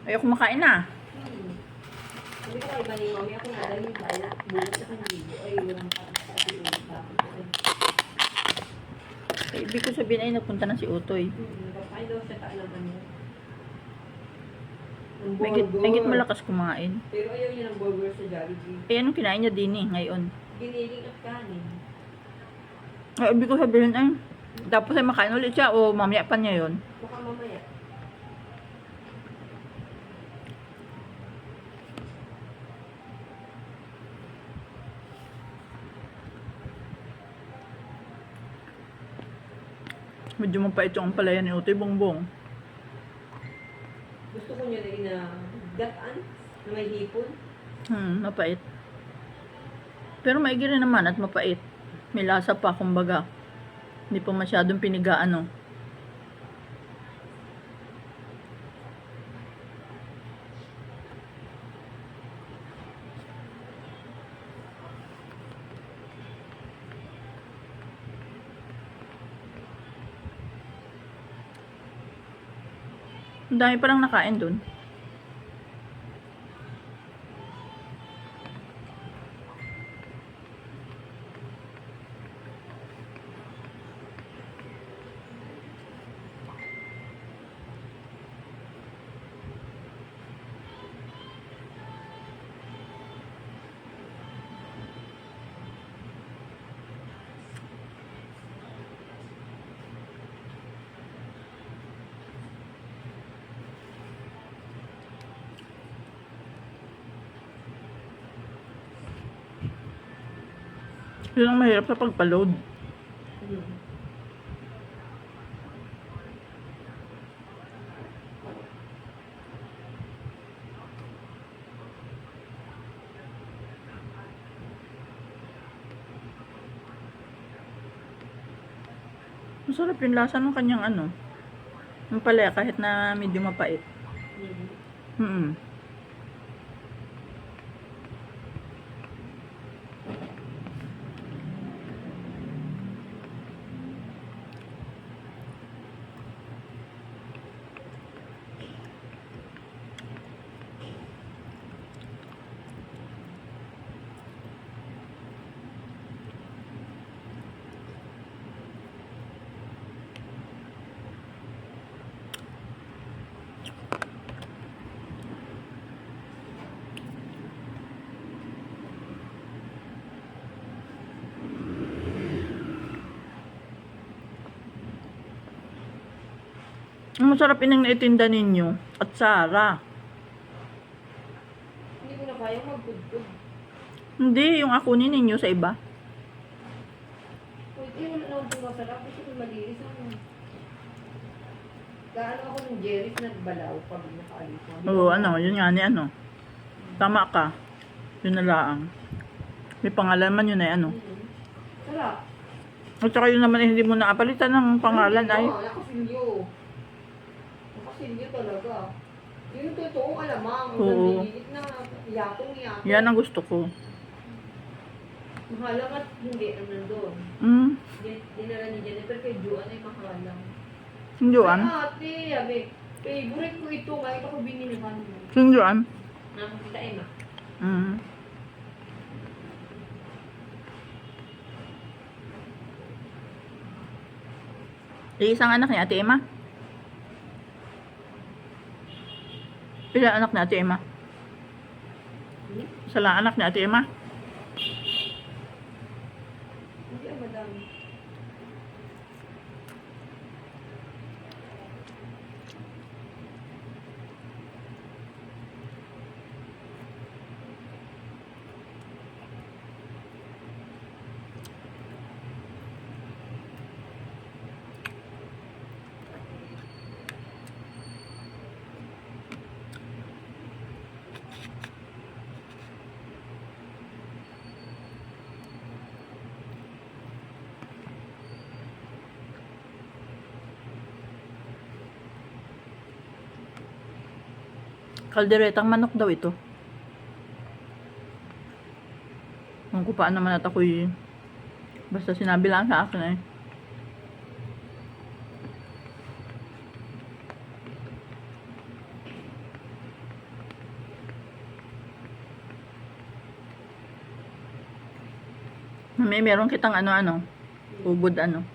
Ayoko makain na. Sabi ko kay Mani, mami, ako na lang yung bala. Bulat sa kanilo. Ay, walang pati ulit. Ibig ko sabihin ay nagpunta na si Utoy. Kapay daw siya kaalaman niya. Mahigit malakas kumain. Pero ayaw niya ng burger sa Jollibee. Eh, anong kinain niya din ngayon? Giniling at kanin. Ay, ibig ko sabihin ay, tapos ay makain ulit siya o mamaya pa niya yun. Baka mamaya. Medyo mapait yung ampalaya ni Utoy Bongbong. Gusto ko niya rin na gataan na may hipon. Mapait. Pero maigi rin naman at mapait. May lasa pa, kumbaga. Hindi pa masyadong pinigaan, no? Ang dami palang nakain dun. Yun ang mahirap sa pagpa-load. Masarap yung lasa ng kanyang ano. Yung palaya kahit na medyo mapait. Ang masarap inang naitinda ninyo. At Sara. Hindi ko na kaya magpudpud. Hindi, yung akunin ninyo sa iba. Pwede wala naman itong masarap. Gusto ko malinis ako. Kaano ako ng Jerry's nagbalaw pag nakaalis mo. Oo, ano, yun nga ni ano. Tama ka. Yun na laang. May pangalan man yun ay ano. Sarap. At saka yun naman hindi mo naapalitan ng pangalan ay. Nakasilyo. Nakasilyo talaga. Yung totoong alamang. Oo. Nabiligit na yakong. Yan ang gusto ko. Mahalang at hindi ang nandun. Dinala ni Jennifer kay Joanne ay mahalang. Sinjuan? Ay ate, sabi, favorite ko ito. Kahit ako binilihan mo. Sinjuan? Nakakita Emma. Isang anak ni Ate Emma? Ilang anak ni Ate Emma? Isa lang anak ni Ate Emma? Hindi ang madami. Kalderetang manok daw ito. Kung paano naman at ako'y basta sinabi lang sa akin eh. May meron kitang ano-ano. Ubod ano.